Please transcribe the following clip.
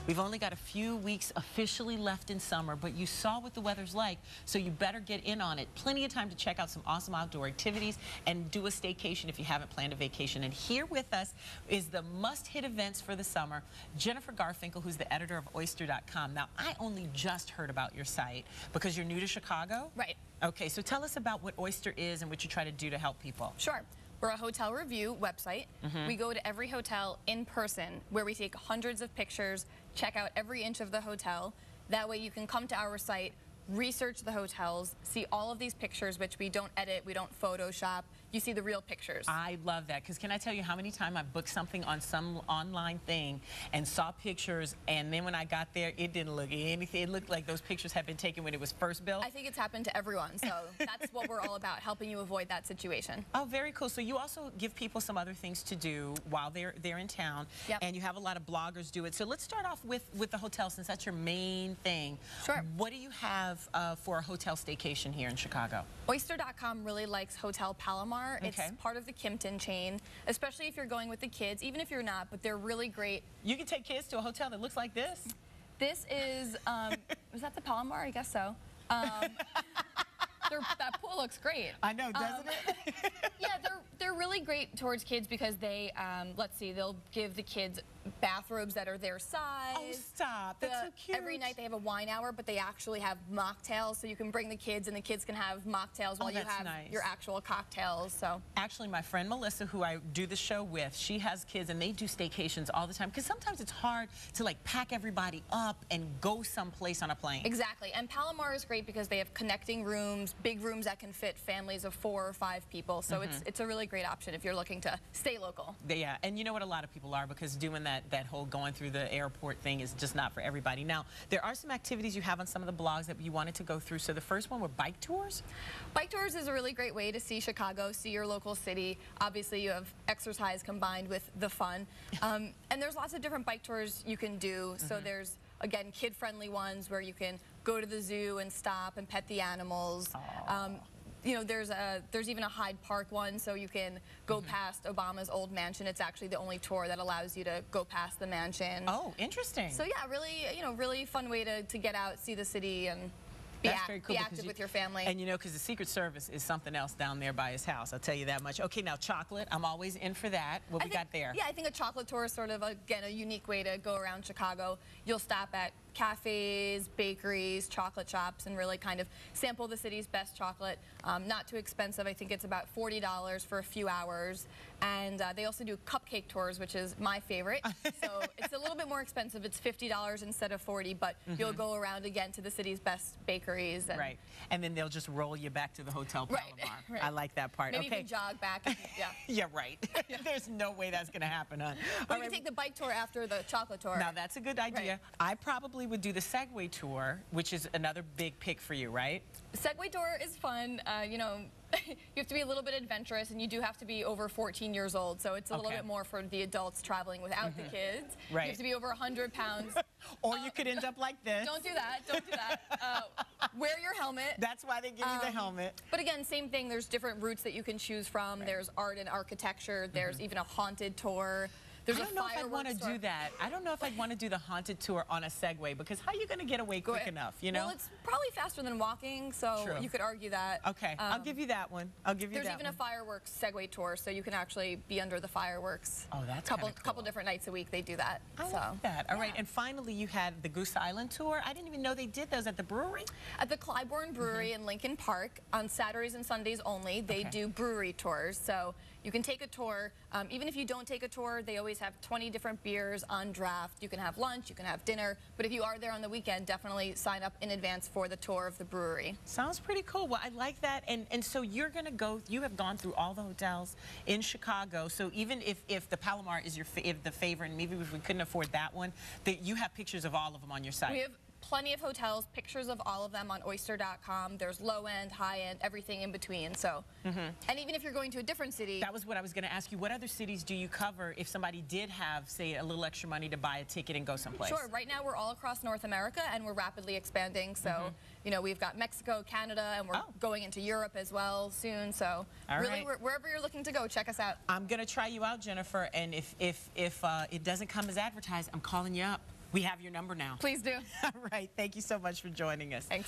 We've only got a few weeks officially left in summer, but you saw what the weather's like, so you better get in on it. Plenty of time to check out some awesome outdoor activities and do a staycation if you haven't planned a vacation. And here with us is the must-hit events for the summer, Jennifer Garfinkel, who's the editor of Oyster.com. Now, I only just heard about your site because you're new to Chicago? Right. Okay, so tell us about what Oyster is and what you try to do to help people. Sure. We're a hotel review website. We go to every hotel in person where we take hundreds of pictures, check out every inch of the hotel. That way you can come to our site, research the hotels, see all of these pictures, which we don't edit, we don't Photoshop. You see the real pictures. I love that, because can I tell you how many times I booked something on some online thing and saw pictures, and then when I got there, it didn't look anything. It looked like those pictures had been taken when it was first built. I think it's happened to everyone, so that's what we're all about, helping you avoid that situation. Oh, very cool. So you also give people some other things to do while they're in town, and you have a lot of bloggers do it. So let's start off with the hotel, since that's your main thing. Sure. What do you have for a hotel staycation here in Chicago? Oyster.com really likes Hotel Palomar. Okay. It's part of the Kimpton chain, especially if you're going with the kids, even if you're not, but they're really great. You can take kids to a hotel that looks like this? This is, was that the Palomar? I guess so. That pool looks great. I know, doesn't it? Yeah, they're really great towards kids because they, let's see, they'll give the kids bathrobes that are their size. Oh, stop. That's so cute. Every night they have a wine hour, but they actually have mocktails, so you can bring the kids and the kids can have mocktails while you have your actual cocktails. So actually, my friend Melissa, who I do the show with, she has kids and they do staycations all the time, because sometimes it's hard to like pack everybody up and go someplace on a plane. Exactly. And Palomar is great because they have connecting rooms, big rooms that can fit families of 4 or 5 people. So it's a really great option if you're looking to stay local. Yeah, and you know what, a lot of people are, because doing that whole going through the airport thing is just not for everybody. Now, there are some activities you have on some of the blogs that you wanted to go through. So the first one were bike tours? Bike tours is a really great way to see Chicago, see your local city. Obviously, you have exercise combined with the fun. And there's lots of different bike tours you can do. So there's, again, kid-friendly ones where you can go to the zoo and stop and pet the animals. You know, there's even a Hyde Park one, so you can go past Obama's old mansion. It's actually the only tour that allows you to go past the mansion. Oh, interesting. So yeah, really, you know, really fun way to get out, see the city, and be active with your family. And you know, because the Secret Service is something else down there by his house, I'll tell you that much. Okay, now chocolate, I'm always in for that. What we got there? Yeah, I think a chocolate tour is sort of, again, a unique way to go around Chicago. You'll stop at cafes, bakeries, chocolate shops, and really kind of sample the city's best chocolate. Not too expensive. I think it's about $40 for a few hours. And they also do cupcake tours, which is my favorite. So it's a little bit more expensive. It's $50 instead of $40, but you'll go around again to the city's best bakeries. And and then they'll just roll you back to the Hotel Palomar. Right. I like that part. Maybe you can jog back. Yeah, right. There's no way that's going to happen, huh? Or you can take the bike tour after the chocolate tour. Now, that's a good idea. I probably would do the Segway tour, which is another big pick for you, right? The Segway tour is fun. You know, you have to be a little bit adventurous, and you do have to be over 14 years old, so it's a little bit more for the adults traveling without the kids. You have to be over 100 pounds. Or you could end up like this. Don't do that. Don't do that. Wear your helmet. That's why they give you the helmet. But again, same thing. There's different routes that you can choose from. There's art and architecture. There's even a haunted tour. There's I don't know if I'd want to do that. I don't know if I'd want to do the haunted tour on a Segway, because how are you going to get away quick enough, you know? Well, it's probably faster than walking, so you could argue that. Okay, I'll give you that one. I'll give you that one. There's even a fireworks Segway tour, so you can actually be under the fireworks. Oh, that's couple different nights a week they do that. I like that. All right, and finally you had the Goose Island tour. I didn't even know they did those at the brewery. At the Clybourne Brewery in Lincoln Park, on Saturdays and Sundays only, they do brewery tours. So you can take a tour. Even if you don't take a tour, they always have 20 different beers on draft. You can have lunch, you can have dinner, but if you are there on the weekend, definitely sign up in advance for the tour of the brewery. Sounds pretty cool. Well, I like that. And so you're going to go, you have gone through all the hotels in Chicago, so even if the Palomar is the favorite, and maybe if we couldn't afford that one, that you have pictures of all of them on your site. We have plenty of hotels, pictures of all of them on Oyster.com. There's low end, high end, everything in between. So, and even if you're going to a different city. That was what I was going to ask you. What other cities do you cover if somebody did have, say, a little extra money to buy a ticket and go someplace? Sure. Right now we're all across North America, and we're rapidly expanding. So, you know, we've got Mexico, Canada, and we're going into Europe as well soon. So, really, wherever you're looking to go, check us out. I'm going to try you out, Jennifer, and if it doesn't come as advertised, I'm calling you up. We have your number now. Please do. All right. Thank you so much for joining us. Thanks.